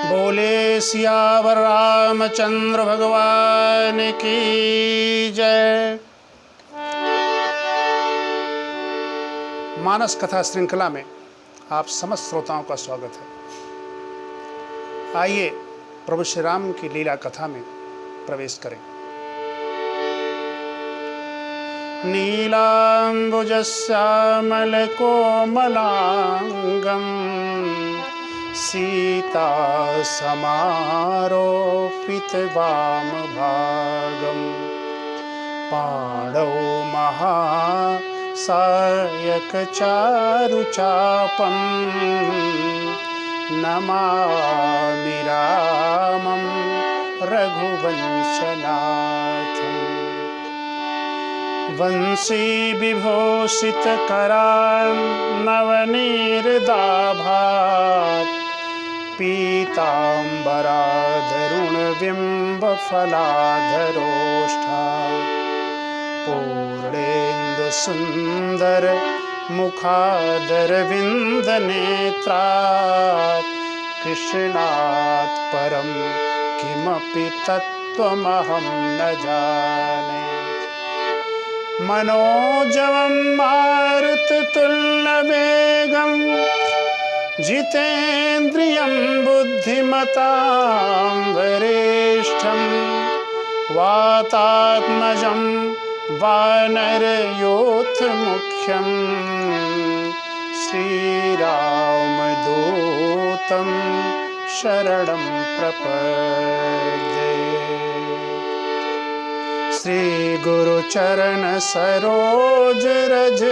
बोले सियावर रामचंद्र भगवान की जय। मानस कथा श्रृंखला में आप समस्त श्रोताओं का स्वागत है। आइए प्रभु श्री राम की लीला कथा में प्रवेश करें। नीलाम्बुजश्यामलकोमलांगं सीता समारोपितवामभागं पाणौ महासायकचारुचापं नमामि रामं रघुवंशनाथम्। वंशी विभूषित करान्नवनीरदाभात् पीताम्बरादरुणबिम्बफलाधरोष्ठात् पूर्णेन्दुसुन्दर मुखादरविन्दनेत्रात् कृष्णात् परं किमपि तत्त्वमहं न जाने। मनोजवं मारुततुल्यवेगं जितेन्द्रियं बुद्धिमतां वरिष्ठं वातात्मजं वानरयोथमुख्यं श्रीरामदूतं शरणं प्रपद्ये। श्री गुरु चरण सरोज रज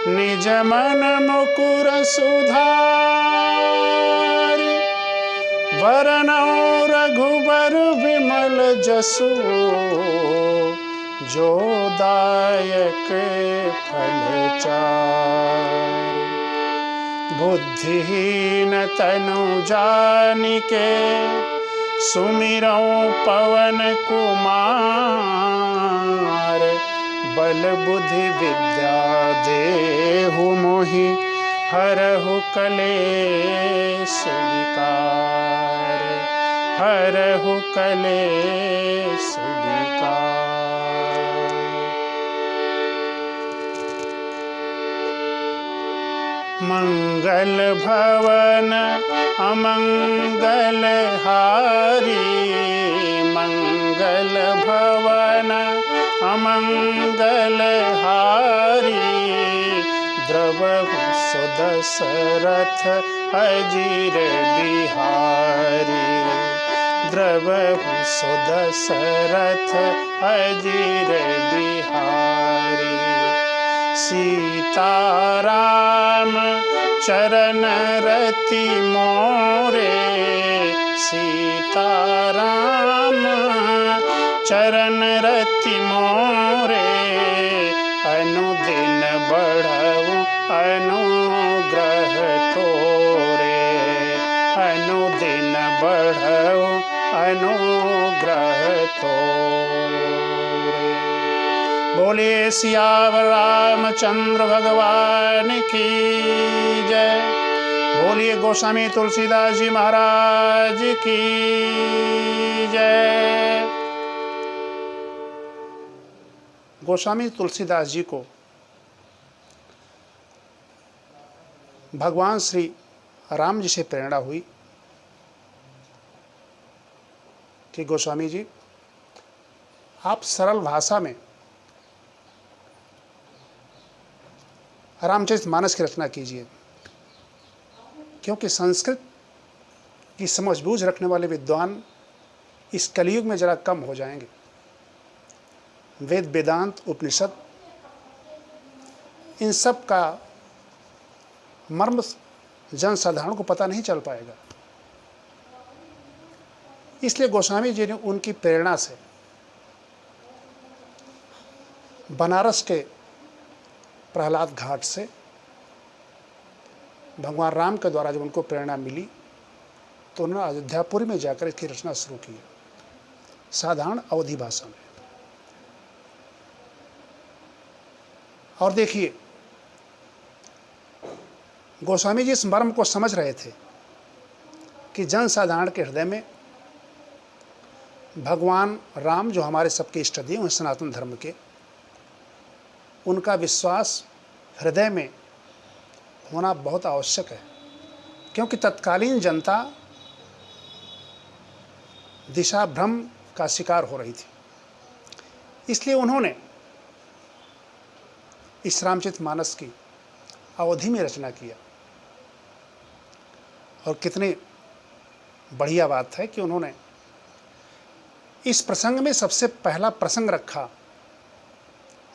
निज मन मुकुर सुधार वरनौ रघुबर विमल जसु जो दायक फलचार। बुद्धिहीन तनु जानिके सुमिरौ पवन कुमार बल बुद्धि विद्या देहु मोहि हरहु कलेश विकार। हरहु कलेश विकार। मंगल भवन अमंगल हारी मंगल भवन अमंगल हारी द्रवहु सुदशरथ अजीर बिहारी। द्रवहु सुदशरथ अजीर बिहारी। सीताराम चरण रति मोरे सीताराम चरण रति मोरे अनुदिन बढ़ऊ अनुग्रह तोरे। अनुदिन बढ़ऊ अनुग्रह तोरे। बोलिए सियावर रामचंद्र भगवान की जय। बोलिए गोस्वामी तुलसीदास जी महाराज की जय। गोस्वामी तुलसीदास जी को भगवान श्री राम जी से प्रेरणा हुई कि गोस्वामी जी आप सरल भाषा में रामचरितमानस की रचना कीजिए, क्योंकि संस्कृत की समझ बूझ रखने वाले विद्वान इस कलयुग में जरा कम हो जाएंगे। वेद वेदांत उपनिषद इन सब का मर्म जन साधारण को पता नहीं चल पाएगा। इसलिए गोस्वामी जी ने उनकी प्रेरणा से बनारस के प्रहलाद घाट से भगवान राम के द्वारा जब उनको प्रेरणा मिली तो उन्होंने अयोध्यापुरी में जाकर इसकी रचना शुरू की, साधारण अवधी भाषा में। और देखिए, गोस्वामी जी इस मर्म को समझ रहे थे कि जनसाधारण के हृदय में भगवान राम, जो हमारे सबके इष्ट देव हैं सनातन धर्म के, उनका विश्वास हृदय में होना बहुत आवश्यक है। क्योंकि तत्कालीन जनता दिशा भ्रम का शिकार हो रही थी। इसलिए उन्होंने इस रामचरितमानस की अवधि में रचना किया। और कितनी बढ़िया बात है कि उन्होंने इस प्रसंग में सबसे पहला प्रसंग रखा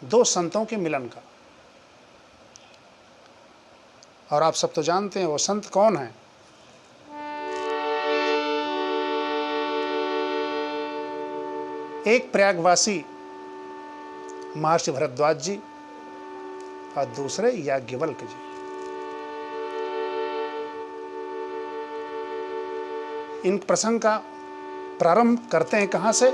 दो संतों के मिलन का। और आप सब तो जानते हैं वो संत कौन है। एक प्रयागवासी महर्षि भरद्वाज जी और दूसरे याज्ञवल्क्य जी। इन प्रसंग का प्रारंभ करते हैं कहाँ से?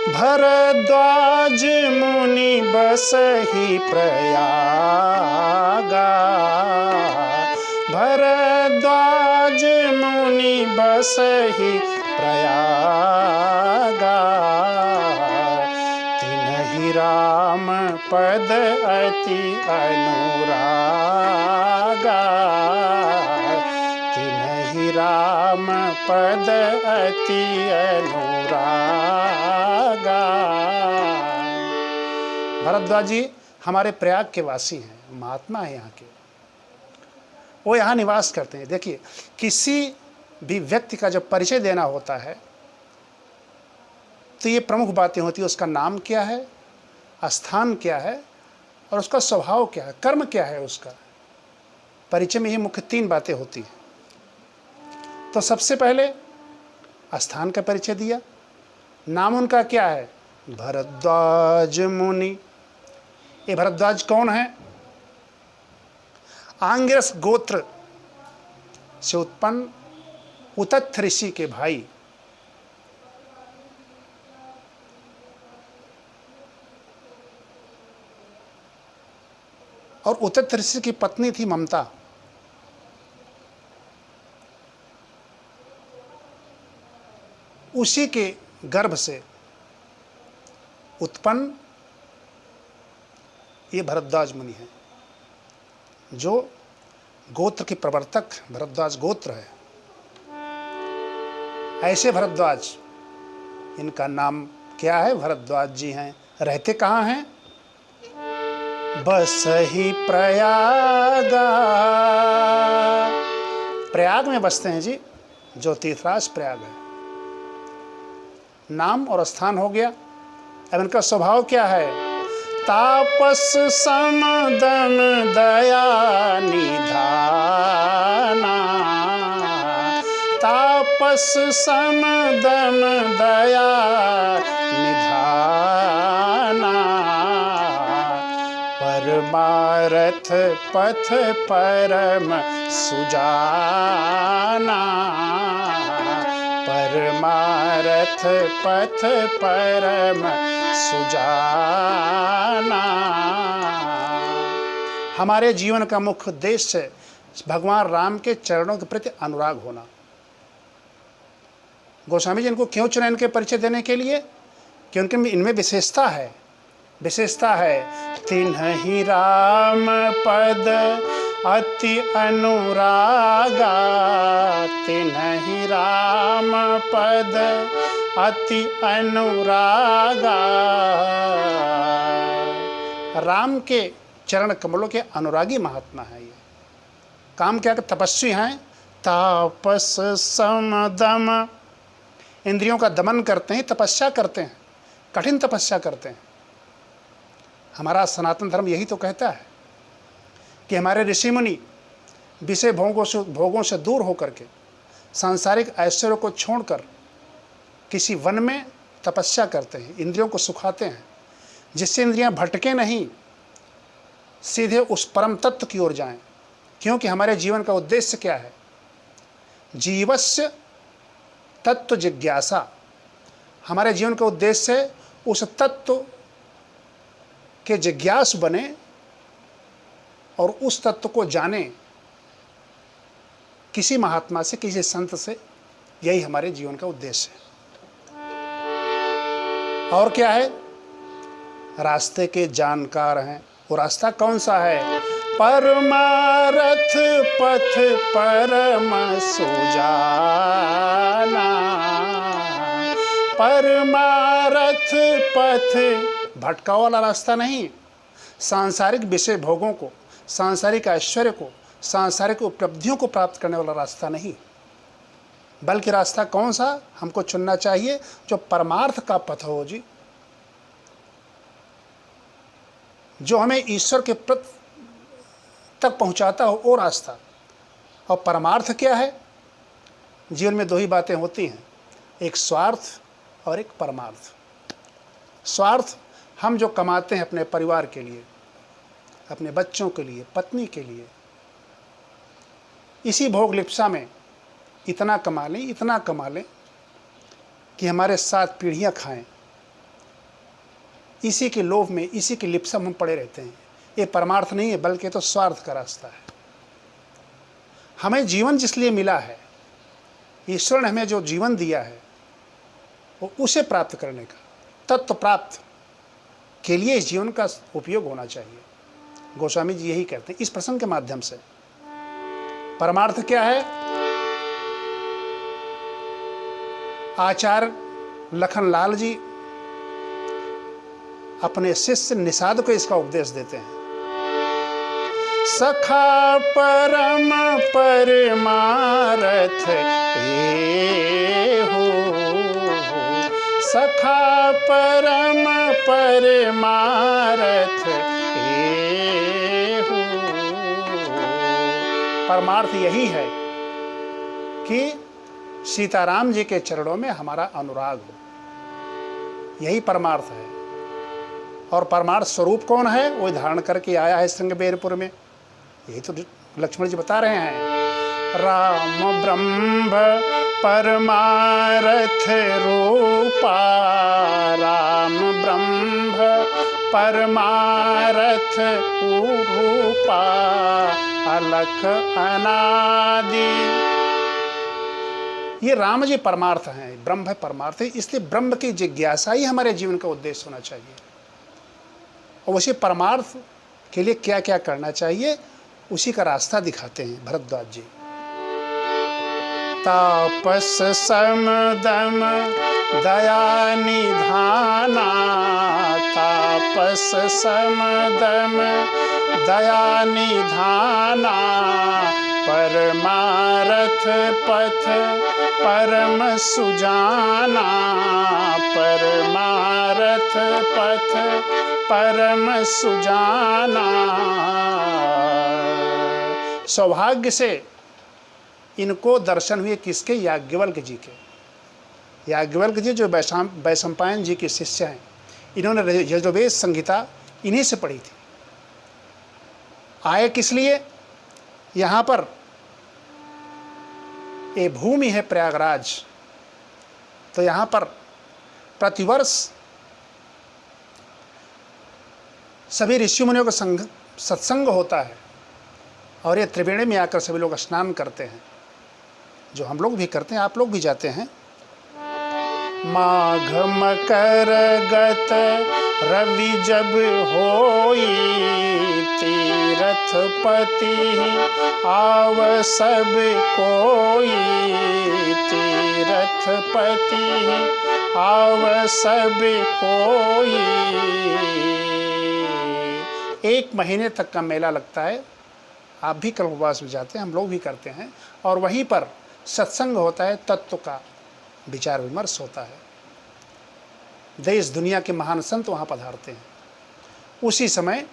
भरद्वाज मुनि बसहि प्रयागा, भरद्वाज मुनि बसहि प्रयागा, तिन्हि राम पद अति अनुरागा, तिन्हि राम पद अति अनुरागा। भरद्वाज जी हमारे प्रयाग के वासी हैं, महात्मा है यहाँ के, वो यहाँ निवास करते हैं। देखिए, किसी भी व्यक्ति का जब परिचय देना होता है तो ये प्रमुख बातें होती है। उसका नाम क्या है, स्थान क्या है और उसका स्वभाव क्या है, कर्म क्या है उसका। परिचय में ये मुख्य तीन बातें होती हैं। तो सबसे पहले स्थान का परिचय दिया। नाम उनका क्या है? भरद्वाज मुनि। ये भरद्वाज कौन है? आंगिरस गोत्र से उत्पन्न उतथ ऋषि के भाई। और उतथ ऋषि की पत्नी थी ममता। उसी के गर्भ से उत्पन्न ये भरद्वाज मुनि है, जो गोत्र के प्रवर्तक भरद्वाज गोत्र है। ऐसे भरद्वाज, इनका नाम क्या है? भरद्वाज जी हैं। रहते कहाँ हैं? बसहि प्रयागा, प्रयाग में बसते हैं जी, जो तीर्थराज प्रयाग है। नाम और स्थान हो गया। अब इनका स्वभाव क्या है? तापस समदम दया निधाना, तापस समदम दया निधाना, परमारथ पथ परम सुजाना, परमारथ पथ परम सुजाना। हमारे जीवन का मुख्य उद्देश्य है भगवान राम के चरणों के प्रति अनुराग होना। गोस्वामी जी इनको क्यों चुना इनके परिचय देने के लिए? क्योंकि इनमें विशेषता है। विशेषता है तिन्हि राम पद अति अनुरागा, तिन्हि राम पद अति अनुरागा। राम के चरण कमलों के अनुरागी महात्मा है ये। काम क्या कर? तपस्वी हैं। तापस समदम, इंद्रियों का दमन करते हैं, तपस्या करते हैं, कठिन तपस्या करते हैं। हमारा सनातन धर्म यही तो कहता है कि हमारे ऋषि मुनि विषय भोगों से दूर होकर के सांसारिक ऐश्वर्य को छोड़कर किसी वन में तपस्या करते हैं, इंद्रियों को सुखाते हैं, जिससे इंद्रियां भटके नहीं, सीधे उस परम तत्व की ओर जाएं। क्योंकि हमारे जीवन का उद्देश्य क्या है? जीवस्य तत्व जिज्ञासा। हमारे जीवन का उद्देश्य है उस तत्व के जिज्ञासु बने और उस तत्व को जाने। किसी महात्मा से, किसी संत से, यही हमारे जीवन का उद्देश्य है। और क्या है? रास्ते के जानकार हैं। वो रास्ता कौन सा है? परमारथ पथ परम सुजाना, परमारथ पथ, भटकाव वाला रास्ता नहीं, सांसारिक विषय भोगों को, सांसारिक ऐश्वर्य को, सांसारिक उपलब्धियों को प्राप्त करने वाला रास्ता नहीं, बल्कि रास्ता कौन सा हमको चुनना चाहिए? जो परमार्थ का पथ हो जी, जो हमें ईश्वर के प्रति तक पहुंचाता हो, वो रास्ता। और परमार्थ क्या है? जीवन में दो ही बातें होती हैं, एक स्वार्थ और एक परमार्थ। स्वार्थ हम जो कमाते हैं अपने परिवार के लिए, अपने बच्चों के लिए, पत्नी के लिए, इसी भोग लिप्सा में इतना कमा लें, इतना कमा लें कि हमारे 7 पीढ़ियां खाएं, इसी के लोभ में, इसी के लिप्सा में हम पड़े रहते हैं। ये परमार्थ नहीं है, बल्कि तो स्वार्थ का रास्ता है। हमें जीवन जिस लिए मिला है, ईश्वर ने हमें जो जीवन दिया है, वो उसे प्राप्त करने का, तत्व प्राप्त के लिए इस जीवन का उपयोग होना चाहिए। गोस्वामी जी यही कहते हैं इस प्रसंग के माध्यम से। परमार्थ क्या है? आचार्य लखनलाल जी अपने शिष्य निषाद को इसका उपदेश देते हैं। सखा परम परमारथ ए हो, सखा परम परमारथ ए हो। परमार्थ यही है कि सीताराम जी के चरणों में हमारा अनुराग हो, यही परमार्थ है। और परमार्थ स्वरूप कौन है? वो धारण करके आया है श्रृंगबेरपुर में, यही तो लक्ष्मण जी बता रहे हैं। राम ब्रह्म परमारथ रूपा, राम ब्रह्म परमारथ रूपा, अलख अनादि। ये राम जी परमार्थ हैं, ब्रह्म है परमार्थ है। इसलिए ब्रह्म की जिज्ञासा ही हमारे जीवन का उद्देश्य होना चाहिए। और उसी परमार्थ के लिए क्या क्या करना चाहिए, उसी का रास्ता दिखाते हैं भरद्वाज जी। तापस समदम दया निधाना, तापस समदम दया निधाना, परमारथ पथ परम सुजाना, परमारथ पथ परम सुजाना। सौभाग्य से इनको दर्शन हुए किसके? याज्ञवल्क्य जी के। याज्ञवल्क्य जी जो वैशंपायन जी के शिष्य हैं, इन्होंने यजुर्वेद संहिता इन्हीं से पढ़ी थी। आए किस लिए? यहाँ पर ये भूमि है प्रयागराज, तो यहाँ पर प्रतिवर्ष सभी ऋषि मुनियों का सत्संग होता है, और ये त्रिवेणी में आकर सभी लोग स्नान करते हैं, जो हम लोग भी करते हैं, आप लोग भी जाते हैं। माघ मकर गत रवि जब होई, तीर्थपति आव सब कोई, तीर्थपति आव सब कोई। 1 महीने तक का मेला लगता है। आप भी कल्पवास में जाते हैं, हम लोग भी करते हैं, और वहीं पर सत्संग होता है, तत्व का विचार विमर्श होता है। देश दुनिया के महान संत वहाँ पधारते हैं। उसी समय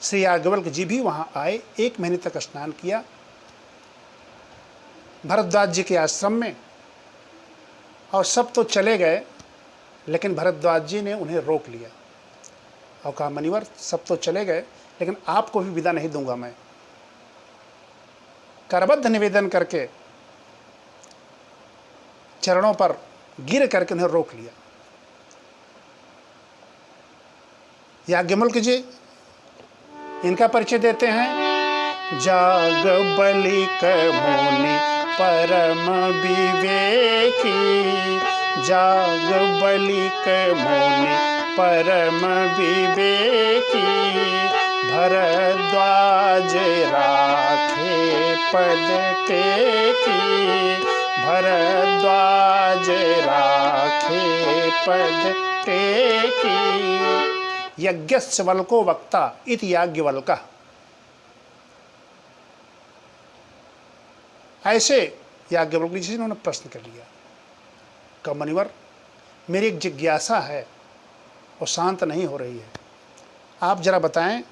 श्री याज्ञवल्क्य जी भी वहाँ आए, 1 महीने तक स्नान किया भरद्वाज जी के आश्रम में। और सब तो चले गए, लेकिन भरद्वाज जी ने उन्हें रोक लिया और कहा, मुनिवर सब तो चले गए, लेकिन आपको भी विदा नहीं दूंगा मैं। करबद्ध निवेदन करके चरणों पर गिर करके उन्हें रोक लिया। याज्ञवल्क्य जी इनका परिचय देते हैं। जाग बलिक मुनि परम विवेकी, जाग बलिक मुनि परम विवेकी, भरद्वाज राखे पद टेकी, भरद्वाज राखे पद टेकी। यज्ञस्य वल्को वक्ता इति याज्ञवल्क्यः। ऐसे याज्ञवल्क्य जी से उन्होंने प्रश्न कर लिया, कहा मुनिवर मेरी एक जिज्ञासा है वो शांत नहीं हो रही है, आप जरा बताएं,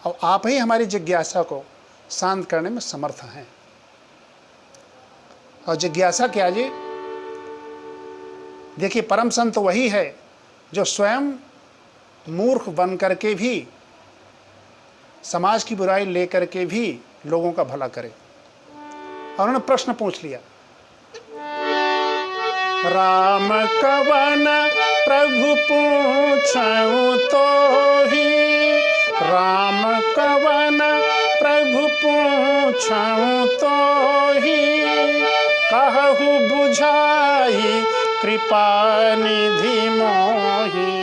और आप ही हमारी जिज्ञासा को शांत करने में समर्थ हैं। और जिज्ञासा क्या जी? देखिए, परम संत वही है जो स्वयं मूर्ख बन करके भी, समाज की बुराई लेकर के भी लोगों का भला करे। और उन्होंने प्रश्न पूछ लिया, राम कवन प्रभु पूछऊं तो ही, राम कवन प्रभु पूछऊं तो ही, कहु बुझाई कृपा निधि मोहि,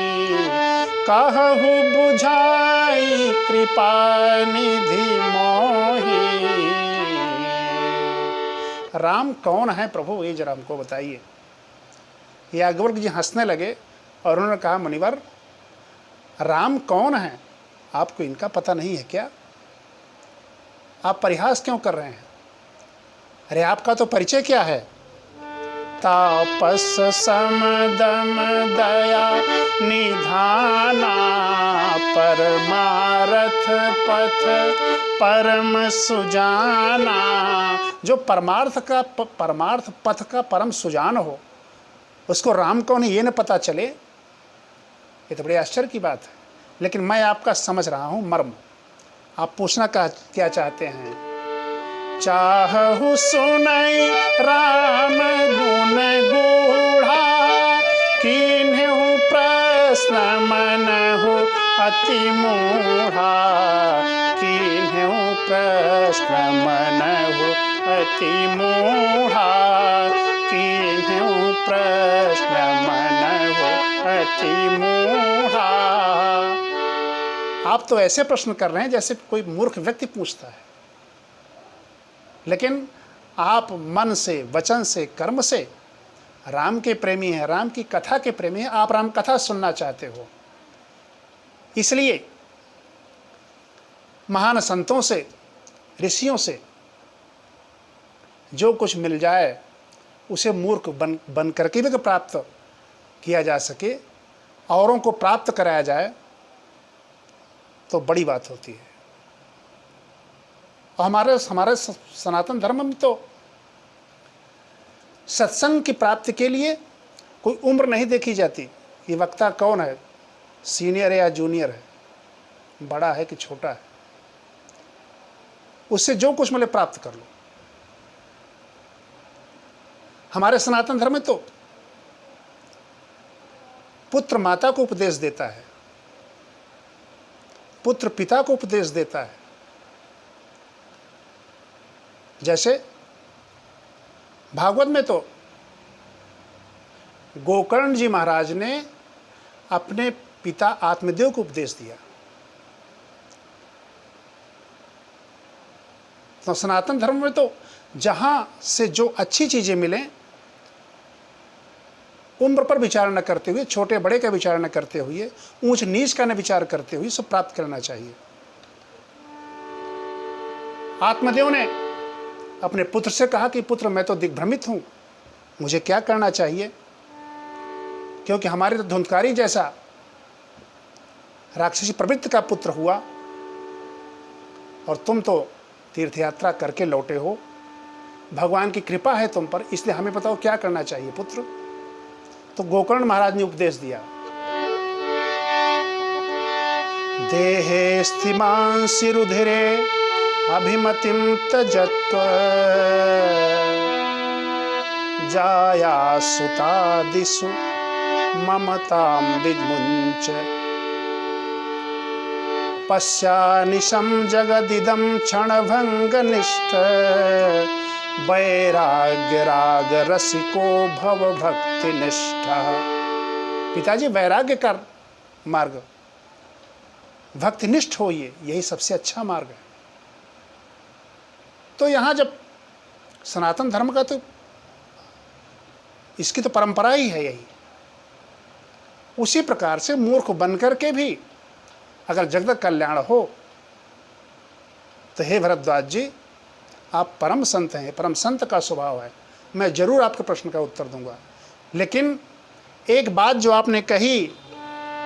कहु बुझाई कृपा निधि मोहि। राम कौन है प्रभु, ये जरा हमको बताइए। याज्ञवल्क्य जी हंसने लगे और उन्होंने कहा, मुनिवर राम कौन है आपको इनका पता नहीं है क्या? आप परिहास क्यों कर रहे हैं? अरे आपका तो परिचय क्या है? तापस समदम दया निधाना, परमार्थ पथ परम सुजाना। जो परमार्थ पथ का परम सुजान हो, उसको राम कौन है ये न पता चले, ये तो बड़े आश्चर्य की बात है। लेकिन मैं आपका समझ रहा हूँ मर्म। आप पूछना क्या चाहते हैं? चाहु सुनई राम गुण गूढ़ा, कीन्हु प्रश्न मनहु अति मूढ़ा, कीन्हु प्रश्न मनहु अति मूढ़ा, कीन्हु प्रश्न मनहु अति मूढ़ा। आप तो ऐसे प्रश्न कर रहे हैं जैसे कोई मूर्ख व्यक्ति पूछता है, लेकिन आप मन से, वचन से, कर्म से राम के प्रेमी हैं, राम की कथा के प्रेमी हैं। आप राम कथा सुनना चाहते हो, इसलिए महान संतों से, ऋषियों से जो कुछ मिल जाए उसे मूर्ख बन करके भी प्राप्त किया जा सके, औरों को प्राप्त कराया जाए, तो बड़ी बात होती है। और हमारे सनातन धर्म में तो सत्संग की प्राप्ति के लिए कोई उम्र नहीं देखी जाती। ये वक्ता कौन है, सीनियर है या जूनियर है, बड़ा है कि छोटा है, उससे जो कुछ मिले प्राप्त कर लो। हमारे सनातन धर्म में तो पुत्र माता को उपदेश देता है, पुत्र पिता को उपदेश देता है। जैसे भागवत में तो गोकर्ण जी महाराज ने अपने पिता आत्मदेव को उपदेश दिया। तो सनातन धर्म में तो जहां से जो अच्छी चीजें मिलें, उम्र पर विचार न करते हुए, छोटे बड़े का विचार न करते हुए, ऊंच नीच का न विचार करते हुए सब प्राप्त करना चाहिए। आत्मदेव ने अपने पुत्र से कहा कि पुत्र मैं तो दिग्भ्रमित हूं, मुझे क्या करना चाहिए, क्योंकि हमारे तो धुंधकारी जैसा राक्षसी प्रवृत्ति का पुत्र हुआ और तुम तो तीर्थ यात्रा करके लौटे हो, भगवान की कृपा है तुम पर, इसलिए हमें बताओ क्या करना चाहिए पुत्र। तो गोकर्ण महाराज ने उपदेश दिया, देहे स्थिमांसि रुधिरे अभिमतिं त्यजत्वा, जाया सुतादिषु ममतां विमुञ्च। पश्यानिशं जगदिदं क्षणभङ्गनिष्ठ वैराग्य राग रसिको भव भक्तिनिष्ठः। पिताजी, वैराग्य का मार्ग, भक्तिनिष्ठ होइए, यही सबसे अच्छा मार्ग है। तो यहाँ जब सनातन धर्म का तो इसकी तो परंपरा ही है यही। उसी प्रकार से मूर्ख बनकर के भी अगर जगत कल्याण हो तो हे भरद्वाज जी, आप परम संत हैं, परम संत का स्वभाव है, मैं जरूर आपके प्रश्न का उत्तर दूंगा। लेकिन एक बात जो आपने कही,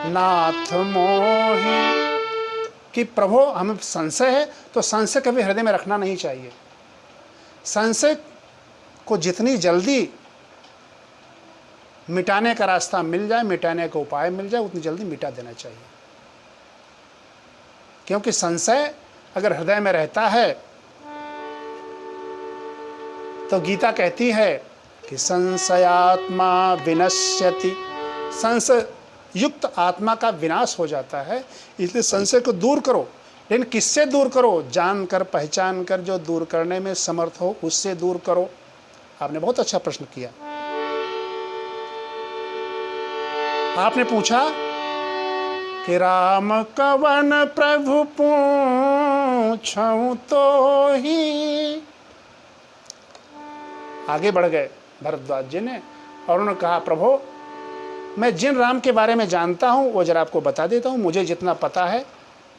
नाथ मोहि, कि प्रभु हमें संशय है, तो संशय कभी हृदय में रखना नहीं चाहिए। संशय को जितनी जल्दी मिटाने का रास्ता मिल जाए, मिटाने का उपाय मिल जाए, उतनी जल्दी मिटा देना चाहिए। क्योंकि संशय अगर हृदय में रहता है तो गीता कहती है कि संशयात्मा विनश्यति, संशय युक्त आत्मा का विनाश हो जाता है। इसलिए संशय को दूर करो। लेकिन किससे दूर करो? जानकर पहचान कर जो दूर करने में समर्थ हो उससे दूर करो। आपने बहुत अच्छा प्रश्न किया। आपने पूछा कि राम कवन प्रभु पूछूं तो ही। आगे बढ़ गए भरद्वाज जी ने और उन्होंने कहा, प्रभु मैं जिन राम के बारे में जानता हूं वो जरा आपको बता देता हूं। मुझे जितना पता है,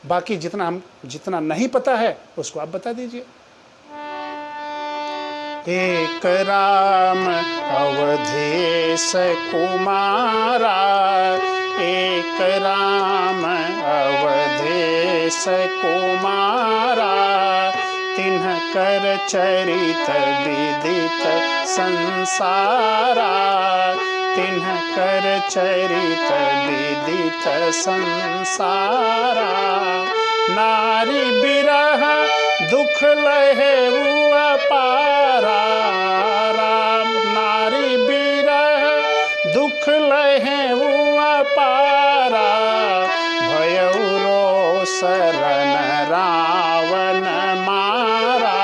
बाकी जितना नहीं पता है उसको आप बता दीजिए। एक राम अवधेश कुमारा, एक राम अवधेश कुमारा, तिन्ह कर चरित विदित संसारा, तिन्ह कर चरित विदित संसारा, नारी बिरह दुख लहे अपारा, राम नारी बिरह दुख लहे अपारा, भयउ रोष रन रावण मारा,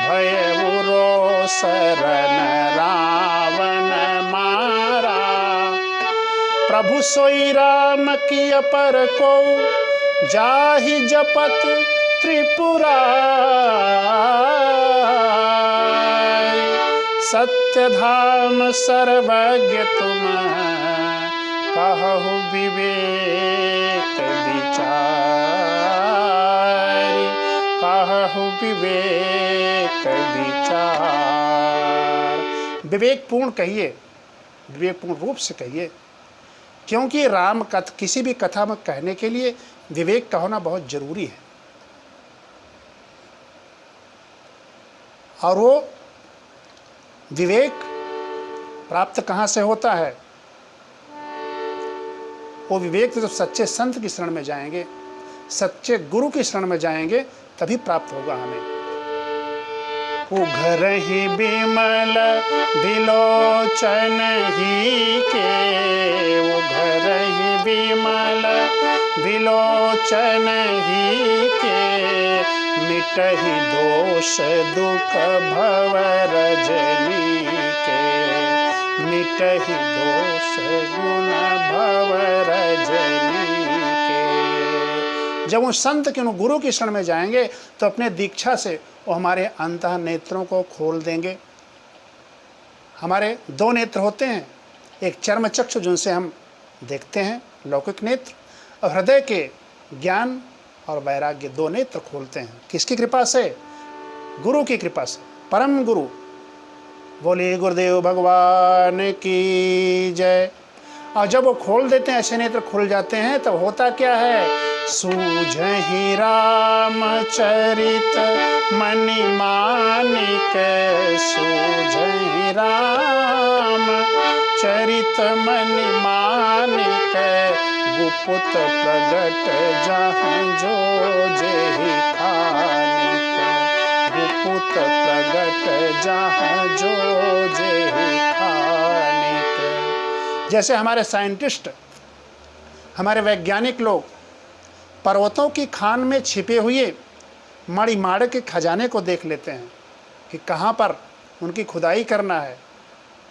भयउ रोष रन रावण मारा, प्रभु सोई राम की अपर को जाहि जपत त्रिपुरारी, सत्य धाम सर्वज्ञ तुम कहु विवेक विचारी, कहु विवेक विचार। विवेकपूर्ण कहिए, विवेकपूर्ण रूप से कहिए। क्योंकि राम कथा, किसी भी कथा में कहने के लिए विवेक का होना बहुत जरूरी है। और वो विवेक प्राप्त कहाँ से होता है? वो विवेक तो जब सच्चे संत की शरण में जाएंगे, सच्चे गुरु की शरण में जाएंगे, तभी प्राप्त होगा हमें। उघर ही बिमल विलोचन ही के, उघर ही बिमल विलोचन ही के, मिटहि दोष दुख भव रजनी के, मिटहि दोष गुण भव रजनी के। जब उस संत के उन गुरु की शरण में जाएंगे तो अपने दीक्षा से वो हमारे अंतः नेत्रों को खोल देंगे। हमारे दो नेत्र होते हैं, एक चर्म चक्षु जिनसे हम देखते हैं, लौकिक नेत्र, और हृदय के ज्ञान और वैराग्य दो नेत्र खोलते हैं। किसकी कृपा से? गुरु की कृपा से, परम गुरु। बोलिए गुरुदेव भगवान की जय। और जब वो खोल देते हैं, ऐसे नेत्र खुल जाते हैं, तब होता क्या है? सूझहि रामचरित मणि मानिक, सूझहि रामचरित मणि मानिक, गुपुत प्रगट जहाँ जो जेहि खानिक, गुपुत प्रगट जहाँ जो जेहि खानिक। जैसे हमारे साइंटिस्ट, हमारे वैज्ञानिक लोग पर्वतों की खान में छिपे हुए मणिमाणिक के खजाने को देख लेते हैं कि कहाँ पर उनकी खुदाई करना है,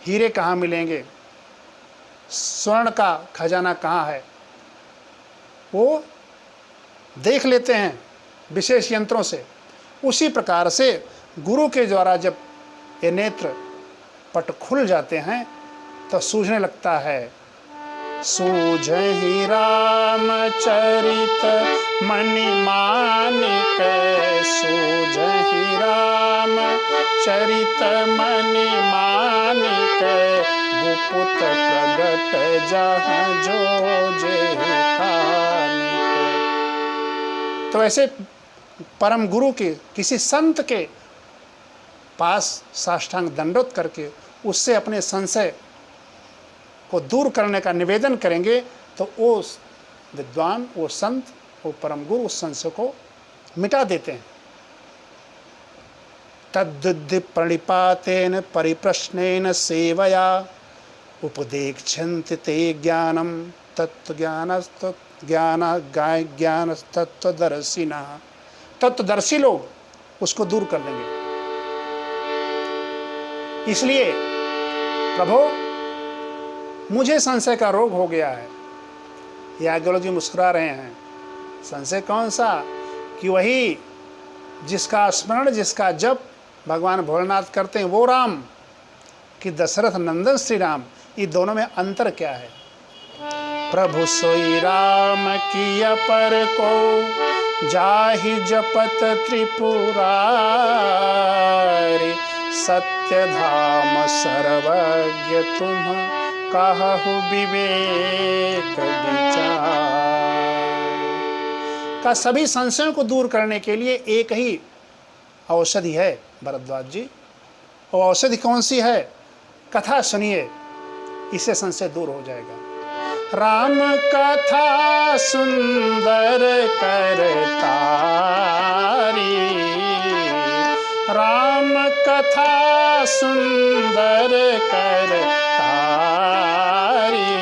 हीरे कहाँ मिलेंगे, स्वर्ण का खजाना कहाँ है, वो देख लेते हैं विशेष यंत्रों से। उसी प्रकार से गुरु के द्वारा जब ये नेत्र पट खुल जाते हैं तो सूझने लगता है। सूझहि रामचरित मणि मानिक, सूझहि रामचरित मणि मानिक, गुपुत प्रगट जहाँ जो जे कानिक। तो ऐसे परम गुरु के, किसी संत के पास साष्टांग दंडोत करके उससे अपने संशय को दूर करने का निवेदन करेंगे तो वो विद्वान, वो संत, वो परम गुरु उस संशय को मिटा देते हैं। तद्दुद्धि प्रणिपातेन परिप्रश्नेन सेवया, उपदेक्षन्ति ते ज्ञानम ज्ञान तत्वदर्शिनः। तत्वदर्शी लोग उसको दूर कर देंगे। इसलिए प्रभु मुझे संशय का रोग हो गया है। याज्ञवल्क्य जी मुस्कुरा रहे हैं। संशय कौन सा? कि वही जिसका स्मरण, जिसका जप भगवान भोलेनाथ करते हैं वो राम, कि दशरथ नंदन श्री राम, ये दोनों में अंतर क्या है? प्रभु सोई राम की अपर को जाहि जपत त्रिपुरारी, सत्य धाम सर्वज्ञ तुम कहु विवेक विचार। का सभी संशयों को दूर करने के लिए एक ही औषधि है भरद्वाज जी। वो औषधि कौन सी है? कथा सुनिए, इससे संशय दूर हो जाएगा। राम कथा सुंदर करतारी, राम कथा सुंदर करतारी,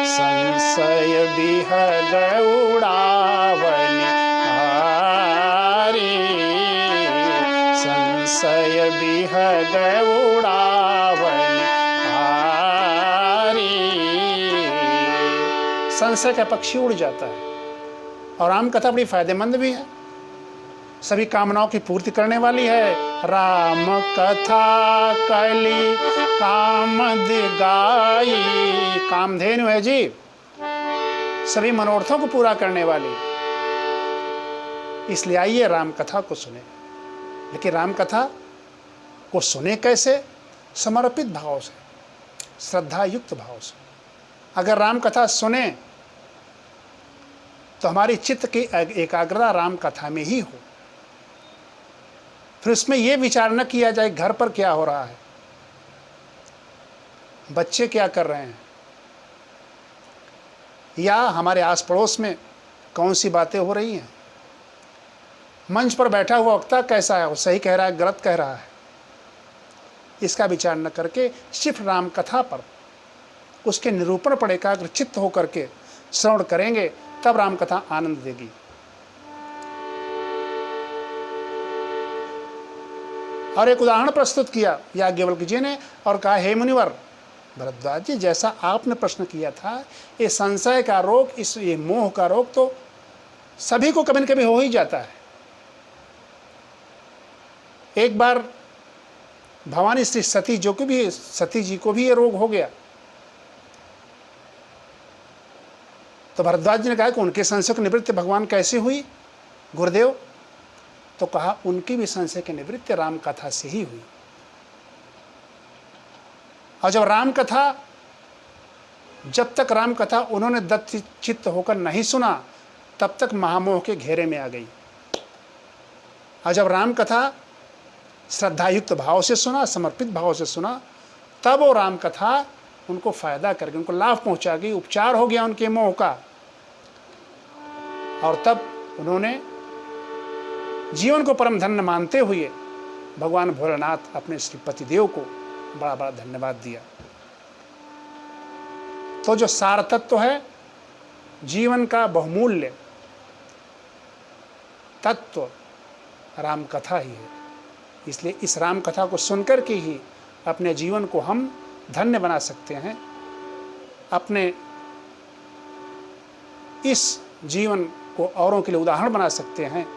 संशय बिहग उड़ावनि हारी, संशय बिहग उड़ावनि हारी। संशय का पक्षी उड़ जाता है। और राम कथा बड़ी फायदेमंद भी है, सभी कामनाओं की पूर्ति करने वाली है। राम कथा कली कामद गाई, कामधेनु है जी, सभी मनोरथों को पूरा करने वाली। इसलिए आइए राम कथा को सुने। लेकिन राम कथा को सुने कैसे? समर्पित भाव से, श्रद्धा युक्त भाव से। अगर राम कथा सुने तो हमारी चित्त की एकाग्रता राम कथा में ही हो। फिर उसमें यह विचार न किया जाए घर पर क्या हो रहा है, बच्चे क्या कर रहे हैं, या हमारे आस पड़ोस में कौन सी बातें हो रही हैं, मंच पर बैठा हुआ वक्ता कैसा है, वो सही कह रहा है गलत कह रहा है। इसका विचार न करके सिर्फ राम कथा पर, उसके निरूपण पर एकाग्र चित्त होकर के श्रवण करेंगे, तब राम कथा आनंद देगी। और एक उदाहरण प्रस्तुत किया याज्ञवल्क्य जी ने और कहा, हे मुनिवर भरद्वाज जी, जैसा आपने प्रश्न किया था, ये संशय का रोग, ये मोह का रोग तो सभी को कभी न कभी हो ही जाता है। एक बार भवानी श्री सती जी को भी ये रोग हो गया। तो भरद्वाज जी ने कहा कि उनके संशय की निवृत्ति भगवान कैसे हुई गुरुदेव? तो कहा उनकी भी संशय की निवृत्ति राम कथा से ही हुई। और जब तक राम कथा उन्होंने दत्त चित्त होकर नहीं सुना, तब तक महामोह के घेरे में आ गई। और जब राम कथा श्रद्धायुक्त भाव से सुना, समर्पित भाव से सुना, तब वो राम कथा उनको फायदा करके उनको लाभ पहुंचा गई, उपचार हो गया उनके मोह का। और तब उन्होंने जीवन को परम धन्य मानते हुए भगवान भोलेनाथ अपने श्री पतिदेव को बड़ा बड़ा धन्यवाद दिया। तो जो सार तत्व है जीवन का बहुमूल्य तत्व राम कथा ही है। इसलिए इस राम कथा को सुनकर के ही अपने जीवन को हम धन्य बना सकते हैं, अपने इस जीवन को औरों के लिए उदाहरण बना सकते हैं।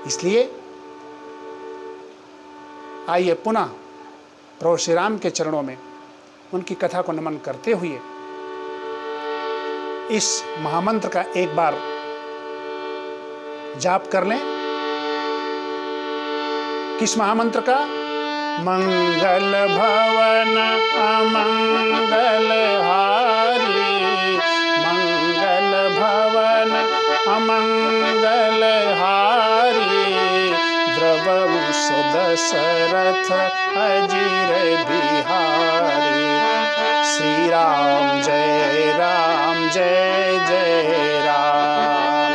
इसलिए आइए पुनः प्रभु श्री राम के चरणों में उनकी कथा को नमन करते हुए इस महामंत्र का एक बार जाप कर लें। किस महामंत्र का? मंगल भवन अमंगल हारी, मंगल भवन अमंगल हारी, द्रवहु सुदशरथ अजीर बिहारी। श्री राम जय जय राम,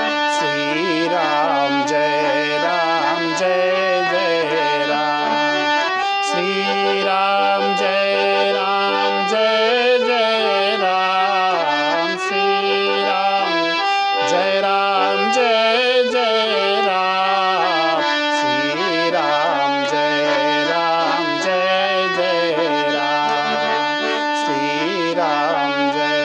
श्री राम जय जय राम, श्री राम जय जय राम, श्री राम जय राम, श्री राम जय राम, श्री राम जय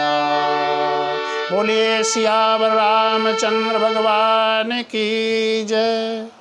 राम। बोलिए सियावर रामचंद्र भगवान की जय।